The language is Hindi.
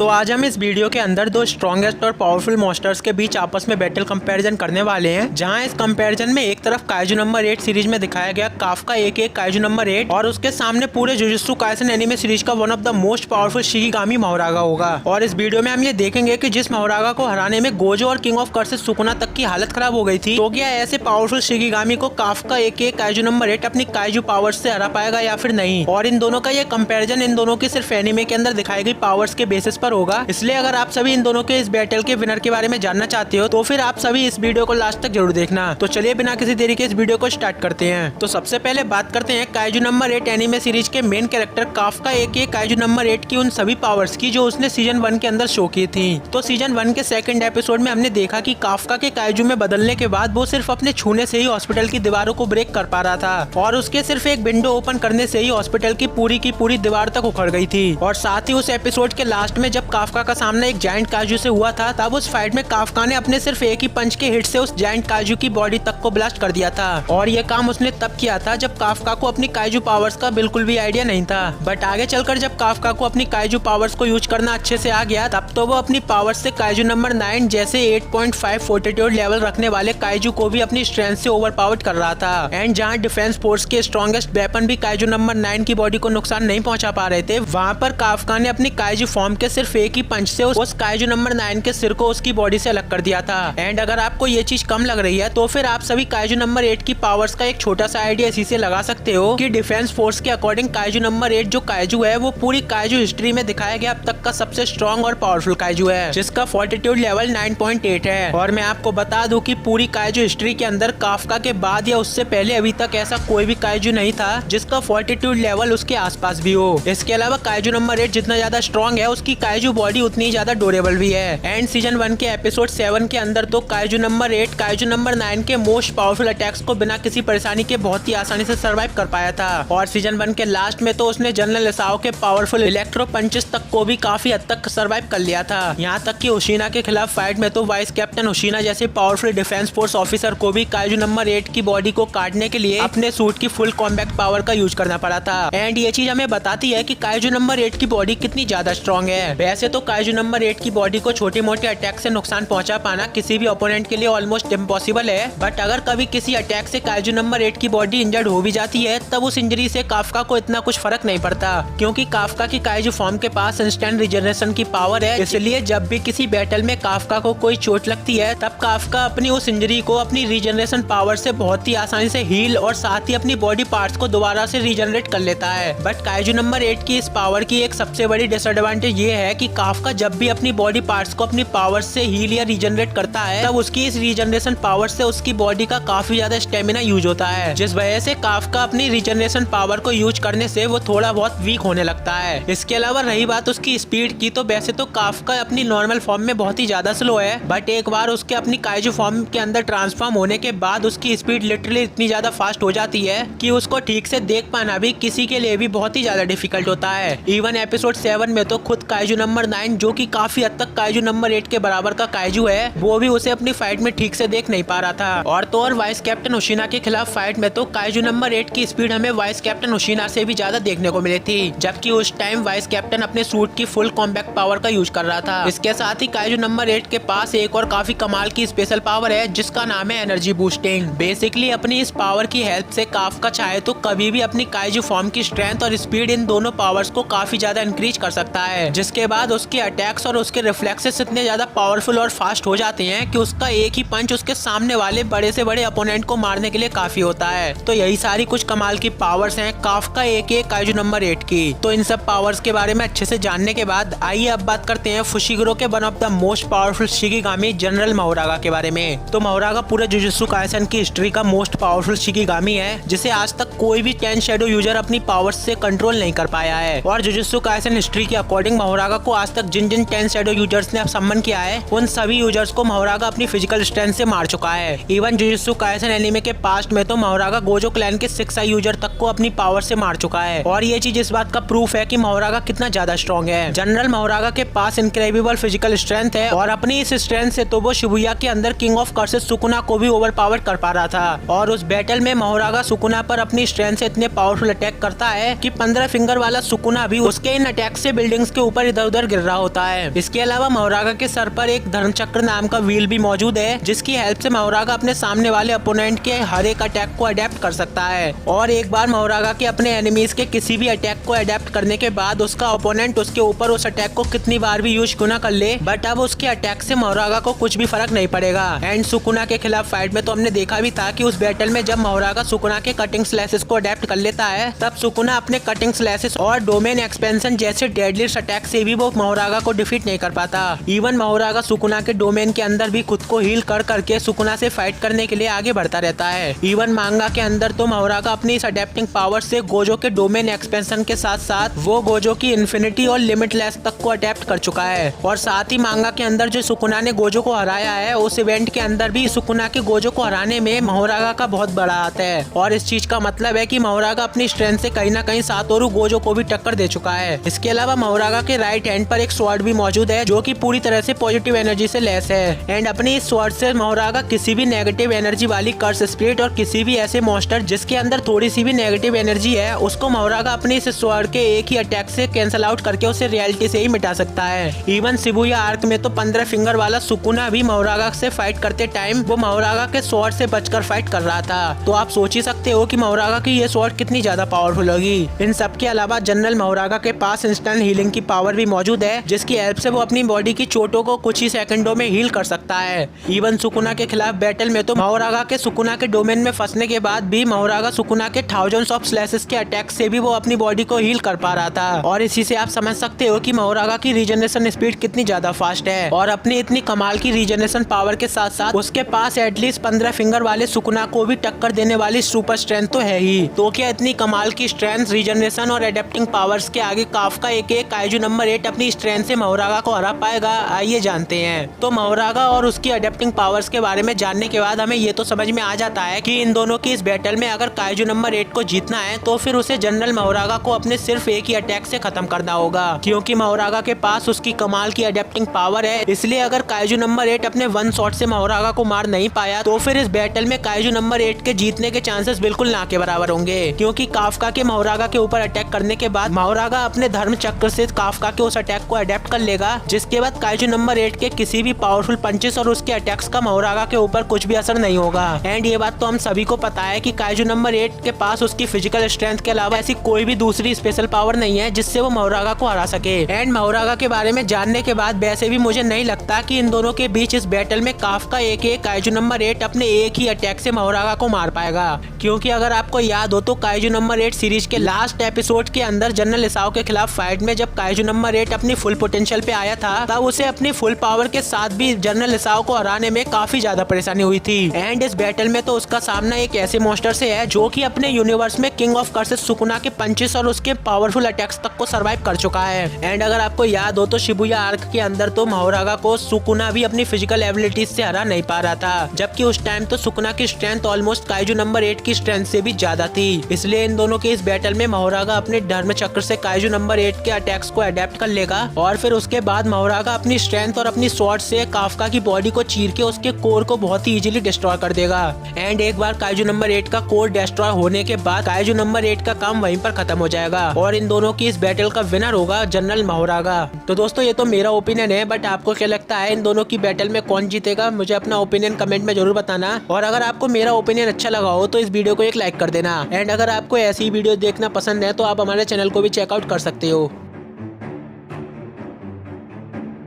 तो आज हम इस वीडियो के अंदर दो स्ट्रॉन्गेस्ट और पावरफुल मॉन्स्टर्स के बीच आपस में बैटल कंपैरिजन करने वाले हैं, जहां इस कंपैरिजन में एक तरफ काइजू नंबर 8 सीरीज में दिखाया गया काफका एक काइजू नंबर 8 और उसके सामने पूरे जुजुत्सु काइसेन एनीमे सीरीज का one of the most powerful shikigami Mahoraga होगा। और इस वीडियो में हम ये देखेंगे कि जिस मोरागा को हराने में गोजो और किंग ऑफ कर्सेस सुकुना तक की हालत खराब हो गई थी, तो क्या ऐसे पावरफुल शिकिगामी को काफका एक काइजू नंबर 8 अपनी काइजू पावर्स से हरा पाएगा या फिर नहीं। और इन दोनों का ये कंपैरिजन इन दोनों की सिर्फ एनीमे के अंदर दिखाई गई पावर्स के बेसिस पर होगा। इसलिए अगर आप सभी इन दोनों के इस बैटल के विनर के बारे में जानना चाहते हो तो फिर आप सभी इस वीडियो को लास्ट तक जरूर देखना। तो चलिए बिना किसी देरी के इस वीडियो को स्टार्ट करते हैं। तो सबसे पहले बात करते हैं काइजू नंबर 8 एनीमे सीरीज के मेन कैरेक्टर काफका एक काइजू नंबर 8 की उन सभी पावर्स की जो उसने सीजन 1 के अंदर शो की थी। तो सीजन 1 के सेकंड एपिसोड में हमने देखा कि काफका के काइजू में बदलने के बाद वो सिर्फ अपने छूने से ही हॉस्पिटल की दीवारों को ब्रेक कर पा रहा था और उसके सिर्फ एक विंडो ओपन करने से ही हॉस्पिटल की पूरी दीवार तक उखड़ गई थी। और साथ ही उस एपिसोड के लास्ट में जब काफका का सामना एक जायंट काजू से हुआ था, तब उस फाइट में काफका ने अपने सिर्फ एक ही पंच के हिट से उस जायंट काजू की बॉडी तक को ब्लास्ट कर दिया था। और ये काम उसने तब किया था जब काफका को अपनी काइजू पावर्स का बिल्कुल भी आइडिया नहीं था। बट आगे चलकर जब काफका को अपनी काइजू पावर्स को यूज करना अच्छे से आ गया, तब तो वो अपनी पावर्स से काइजू नंबर 9 जैसे 8.5 फोर्टिट्यूड लेवल रखने वाले काइजू को भी अपनी स्ट्रेंथ से ओवरपावर्ड कर रहा था। एंड जहाँ डिफेंस फोर्स के स्ट्रॉन्गेस्ट वेपन भी काइजू नंबर 9 की बॉडी को नुकसान नहीं पहुंचा पा रहे थे, वहाँ पर काफका ने अपनी काइजू फॉर्म के सिर्फ एक ही पंच से उस काइजू नंबर 9 के सिर को उसकी बॉडी से अलग कर दिया था। एंड अगर आपको ये चीज कम लग रही है तो फिर आप सभी काइजू नंबर 8 की पावर्स का एक छोटा सा आइडिया इसी से लगा सकते हो कि डिफेंस फोर्स के अकॉर्डिंग काइजू नंबर 8 जो काइजू है वो पूरी काइजू हिस्ट्री में दिखाया गया अब तक का सबसे स्ट्रॉन्ग और पावरफुल काइजू है, जिसका फोर्टिट्यूड लेवल 9.8 है। और मैं आपको बता दूं कि पूरी काइजू हिस्ट्री के अंदर काफका के बाद या उससे पहले अभी तक ऐसा कोई भी काइजू नहीं था जिसका फोर्टिट्यूड लेवल उसके आसपास भी हो। इसके अलावा काइजू नंबर 8 जितना ज्यादा स्ट्रॉन्ग है, उसकी काइजू बॉडी उतनी ज्यादा ड्यूरेबल भी है। एंड सीजन 1 के एपिसोड 7 के अंदर तो काइजू नंबर 8 काइजू नंबर 9 के मोस्ट पावरफुल अटैक्स को बिना किसी परेशानी के बहुत ही आसानी से सर्वाइव कर पाया था। और सीजन 1 के लास्ट में तो उसने जनरल इसाओ के पावरफुल इलेक्ट्रो पंचेस तक को भी काफी हद तक सर्वाइव कर लिया था। यहाँ तक कि उशीना के खिलाफ फाइट में तो वाइस कैप्टन उशीना जैसे पावरफुल डिफेंस फोर्स ऑफिसर को भी काइजू नंबर 8 की बॉडी को काटने के लिए अपने सूट की फुल कॉम्बैक्ट पावर का यूज करना पड़ा था। एंड ये चीज हमें बताती है कि काइजू नंबर 8 की बॉडी कितनी ज्यादा स्ट्रॉन्ग है। वैसे तो काइजू नंबर 8 की बॉडी को छोटे मोटे अटैक से नुकसान पहुंचा पाना किसी भी ओपोनेंट के लिए ऑलमोस्ट इम्पॉसिबल है। बट अगर कभी किसी अटैक से काइजू नंबर 8 की बॉडी इंजर्ड हो भी जाती है, तब उस इंजरी से काफका को इतना कुछ फर्क नहीं पड़ता, क्योंकि काफका की काइजू फॉर्म के पास इंस्टेंट रिजनरेशन की पावर है। इसलिए जब भी किसी बैटल में काफका को कोई चोट लगती है, तब काफका अपनी उस इंजरी को अपनी रिजनरेशन पावर से बहुत ही आसानी से हील और साथ ही अपनी बॉडी पार्ट्स को दोबारा से रिजनरेट कर लेता है। बट काइजू नंबर 8 की इस पावर की एक सबसे बड़ी डिसएडवांटेज ये है कि काफका जब भी अपनी बॉडी पार्ट्स को अपनी पावर से हील या रिजनरेट करता है, तब उसकी इस रिजनरेशन पावर से उसकी बॉडी का काफी ज्यादा स्टेमिना यूज होता है, जिस वजह से काफका अपनी रिजनरेशन पावर को यूज करने से वो थोड़ा बहुत वीक होने लगता है। इसके अलावा रही बात उसकी स्पीड की, तो वैसे तो काफका अपनी नॉर्मल फॉर्म में बहुत ही ज्यादा स्लो है, बट एक बार उसके अपनी काइजू फॉर्म के अंदर ट्रांसफॉर्म होने के बाद उसकी स्पीड लिटरली इतनी ज्यादा फास्ट हो जाती है कि उसको ठीक से देख पाना भी किसी के लिए भी बहुत ही ज्यादा डिफिकल्ट होता है। इवन एपिसोड 7 में तो खुद काइजू नंबर 9 जो कि काफी हद तक काइजू नंबर 8 के बराबर का काइजू है, वो भी उसे अपनी फाइट में ठीक से देख नहीं पा रहा था। और तो और वाइस कैप्टन उशीना के खिलाफ फाइट में तो काइजू नंबर 8 की स्पीड हमें वाइस कैप्टन उशीना से भी ज्यादा देखने को मिली थी, जबकि उस टाइम वाइस कैप्टन अपने सूट की फुल कॉम्बैक्ट पावर का यूज कर रहा था। इसके साथ ही काइजू नंबर 8 के पास एक और काफी कमाल की स्पेशल पावर है, जिसका नाम है एनर्जी बूस्टिंग। बेसिकली अपनी इस पावर की हेल्प से काफका चाहे तो कभी भी अपनी काइजू फॉर्म की स्ट्रेंथ और स्पीड इन दोनों पावर्स को काफी ज्यादा इंक्रीज कर सकता है, जिसके बाद उसके अटैक्स और उसके रिफ्लेक्सेस इतने ज्यादा पावरफुल और फास्ट हो जाते हैं कि उसका एक ही पंच उसके सामने वाले बड़े से बड़े अपोनेंट को मारने के लिए काफी होता है। तो यही सारी कुछ कमाल की पावर्स हैं काफका एक काइजू नंबर 8 की। तो इन सब पावर्स के बारे में अच्छे से जानने के बाद आइए अब बात करते हैं फुशिगिरो के one of the most powerful shikigami general Mahoraga के बारे में। तो मोरागा पूरे जुजुत्सु काइसेन की हिस्ट्री का मोस्ट पावरफुल शिकिगामी है, जिसे आज तक कोई भी 10 शैडो यूजर अपनी पावर्स से कंट्रोल नहीं कर पाया है। और जुजुत्सु काइसेन हिस्ट्री के अकॉर्डिंग मोरागा को आज तक जिन 10 शैडो यूजर्स ने सम्मन किया है, उन सभी यूजर्स को मोरागा अपनी फिजिकल स्ट्रेंथ से मार चुका है। इवन जुजुत्सु काइसेन एनीमे के पास्ट में तो मोरागा गोजो क्लैन के 6 आई यूजर तक को अपनी पावर से मार चुका है। और ये चीज इस बात का प्रूफ है कि मोरागा कितना ज्यादा स्ट्रॉन्ग है। जनरल मोरागा के पास इनक्रेडिबल फिजिकल स्ट्रेंथ है, और अपनी इस स्ट्रेंथ से तो वो शिबुया के अंदर किंग ऑफ कर्सेस सुकुना को भी ओवरपावर कर पा रहा था। और उस बैटल में मोरागा सुकुना पर अपनी स्ट्रेंथ से इतने पावरफुल अटैक करता है कि 15 फिंगर वाला सुकुना भी उसके इन अटैक से बिल्डिंग्स के ऊपर इधर उधर गिर रहा होता है। इसके अलावा मोहरागा के सर पर एक धर्मचक्र नाम का व्हील भी मौजूद है, जिसकी हेल्प से मोहरागा अपने सामने वाले अपोनेंट के हर एक अटैक को अडेप्ट कर सकता है। और एक बार मोहरागा के अपने एनिमीज के किसी भी अटैक को अडेप्ट करने के बाद उसका ओपोनेंट उसके ऊपर उस अटैक को कितनी बार भी यूज क्यों ना कर ले, बट अब उसके अटैक से मोहरागा को कुछ भी फर्क नहीं पड़ेगा। एंड सुकुना के खिलाफ फाइट में तो हमने देखा भी था कि उस बैटल में जब मोहरागा सुकुना के कटिंग स्लैशेस को अडेप्ट कर लेता है, तब सुकुना अपने कटिंग स्लैशेस और डोमेन एक्सपेंशन जैसे डेडली अटैक से भी वो मोहरागा को डिफीट नहीं कर पाता। इवन मोहरागा सुकुना के डोमेन के अंदर भी खुद को हील कर करके सुकुना से फाइट करने के लिए आगे बढ़ता रहता है। इवन मांगा के अंदर तो मोहरागा अपनी इस अडेप्टिंग पावर से गोजो के डोमेन एक्सपेंशन के साथ साथ वो गोजो की इन्फिनिटी और लिमिटलेस तक को अडेप्ट कर चुका है। और साथ ही मांगा के अंदर जो सुकुना ने गोजो को हराया है, उस इवेंट के अंदर भी सुकुना के गोजो को हराने में मोहरागा का बहुत बड़ा हाथ है। और इस चीज का मतलब है कि मोहरागा अपनी स्ट्रेंथ से कहीं ना कहीं सातोरु गोजो को भी टक्कर दे चुका है। इसके अलावा मोहरागा के राइट हैंड पर एक स्वॉर्ड भी मौजूद है, जो कि पूरी तरह से पॉजिटिव एनर्जी से लैस है। एंड अपनी इस स्वॉर्ड से मोहरागा किसी भी नेगेटिव एनर्जी वाली कर्स स्पिरिट और किसी भी ऐसे मॉन्स्टर जिसके अंदर थोड़ी सी भी नेगेटिव एनर्जी है, उसको मोहरागा अपनी इस स्वॉर्ड के एक ही अटैक से कैंसल आउट करके उसे रियलिटी से ही मिटा सकता है। इवन शिबुया आर्क में तो 15 फिंगर वाला सुकुना भी मोहरागा से फाइट करते टाइम वो मोहरागा के स्वॉर्ड से बचकर फाइट कर रहा था। तो आप सोच ही सकते हो कि मोहरागा की ये स्वॉर्ड कितनी ज्यादा पावरफुल होगी। इन सब के अलावा जनरल मोहरागा के पास इंस्टेंट हीलिंग की पावर भी मौजूद है, जिसकी हेल्प से वो अपनी बॉडी की चोटों को कुछ ही सेकंडों में हील कर सकता है। इवन सुकुना के खिलाफ बैटल में तो मोहरागा के सुकुना के डोमेन में फंसने के बाद भी मोहरागा सुकुना के थाउजेंड्स ऑफ स्लैशेस के अटैक से भी वो अपनी बॉडी को हील कर पा रहा था। और इसी से आप समझ सकते हो कि मोहरागा की रीजनरेशन स्पीड कितनी ज्यादा फास्ट है। और अपनी इतनी कमाल की रीजनरेशन पावर के साथ साथ उसके पास एटलीस्ट 15 फिंगर वाले सुकुना को भी टक्कर देने वाली सुपर स्ट्रेंथ तो है ही। तो क्या इतनी कमाल की स्ट्रेंथ, रीजनरेशन और एडेप्टिंग पावर्स के आगे काफका एक काइजू नंबर 8 अपनी स्ट्रेंथ से मोहरागा को हरा पाएगा? आइए जानते हैं। तो मोहरागा और उसकी एडेप्टिंग पावर्स के बारे में जानने के बाद हमें ये तो समझ में आ जाता है कि इन दोनों की इस बैटल में अगर काइजू नंबर 8 को जीतना है तो फिर उसे जनरल मोहरागा को अपने सिर्फ एक ही अटैक से खत्म करना होगा, क्योंकि मोहरागा के पास उसकी कमाल की एडेप्टिंग पावर है। इसलिए अगर काइजू नंबर 8 अपने वन शॉट से मोहरागा को मार नहीं पाया तो फिर इस बैटल में काइजू नंबर 8 के जीतने के चांसेस बिल्कुल ना के बराबर होंगे, क्योंकि काफका के मोहरागा के ऊपर अटैक करने के बाद मोहरागा अपने धर्म चक्र से काफका के उस अटैक को अडेप्ट कर लेगा, जिसके बाद काइजू नंबर 8 के किसी भी पावरफुल पंचेस और उसके अटैक्स का मोहरागा के ऊपर कुछ भी असर नहीं होगा। एंड ये बात तो हम सभी को पता है कि काइजू नंबर 8 के पास उसकी फिजिकल स्ट्रेंथ के अलावा ऐसी कोई भी दूसरी स्पेशल पावर नहीं है जिससे वो मोहरागा को हरा सके। एंड मोहरागा के बारे में जानने के बाद वैसे भी मुझे नहीं लगता कि इन दोनों के बीच इस बैटल में काफका एक काइजू नंबर 8 अपने एक ही अटैक से मोहरागा को मार पाएगा, क्योंकि अगर आपको याद हो तो काइजू नंबर 8 सीरीज के लास्ट एपिसोड के अंदर जनरल इसाओ के खिलाफ फाइट में जब काइजू नंबर 8 अपनी फुल पोटेंशियल पे आया था, तब उसे अपनी फुल पावर के साथ भी जनरल इसाओ को हराने में काफी ज्यादा परेशानी हुई थी। एंड इस बैटल में तो उसका सामना एक ऐसे मॉन्स्टर से है जो कि अपने यूनिवर्स में किंग ऑफ कर्सेस सुकुना के पंचेस और उसके पावरफुल अटैक्स तक को सरवाइव कर चुका है। एंड अगर आपको याद हो तो शिबुया आर्क के अंदर तो मोहरागा को सुकुना भी अपनी फिजिकल एबिलिटीज से हरा नहीं पा रहा था, जबकि उस टाइम तो सुकुना की स्ट्रेंथ ऑलमोस्ट काइजू नंबर 8 की स्ट्रेंथ से भी ज्यादा थी। इसलिए इन दोनों के इस बैटल में मोहरागा अपने धर्म चक्र से काइजू नंबर 8 के अटैक्स को अडेप्ट कर लेगा, और फिर उसके बाद मोहरागा अपनी स्ट्रेंथ और अपनी स्वॉर्ड से काफका की बॉडी को चीर के उसके कोर को बहुत ही इजीली डिस्ट्रॉय कर देगा। एंड एक बार काइजू नंबर 8 का कोर डिस्ट्रॉय होने के बाद काइजू नंबर 8 का काम वहीं पर खत्म हो जाएगा और इन दोनों की इस बैटल का विनर होगा जनरल मोहरागा। तो दोस्तों ये तो मेरा ओपिनियन है, बट आपको क्या लगता है इन दोनों की बैटल में कौन जीतेगा? मुझे अपना ओपिनियन कमेंट में जरूर बताना। और अगर आपको मेरा ओपिनियन अच्छा लगा हो तो इस वीडियो को एक लाइक कर देना। एंड अगर आपको ऐसी वीडियो देखना पसंद है तो आप हमारे चैनल को भी चेकआउट कर सकते हो।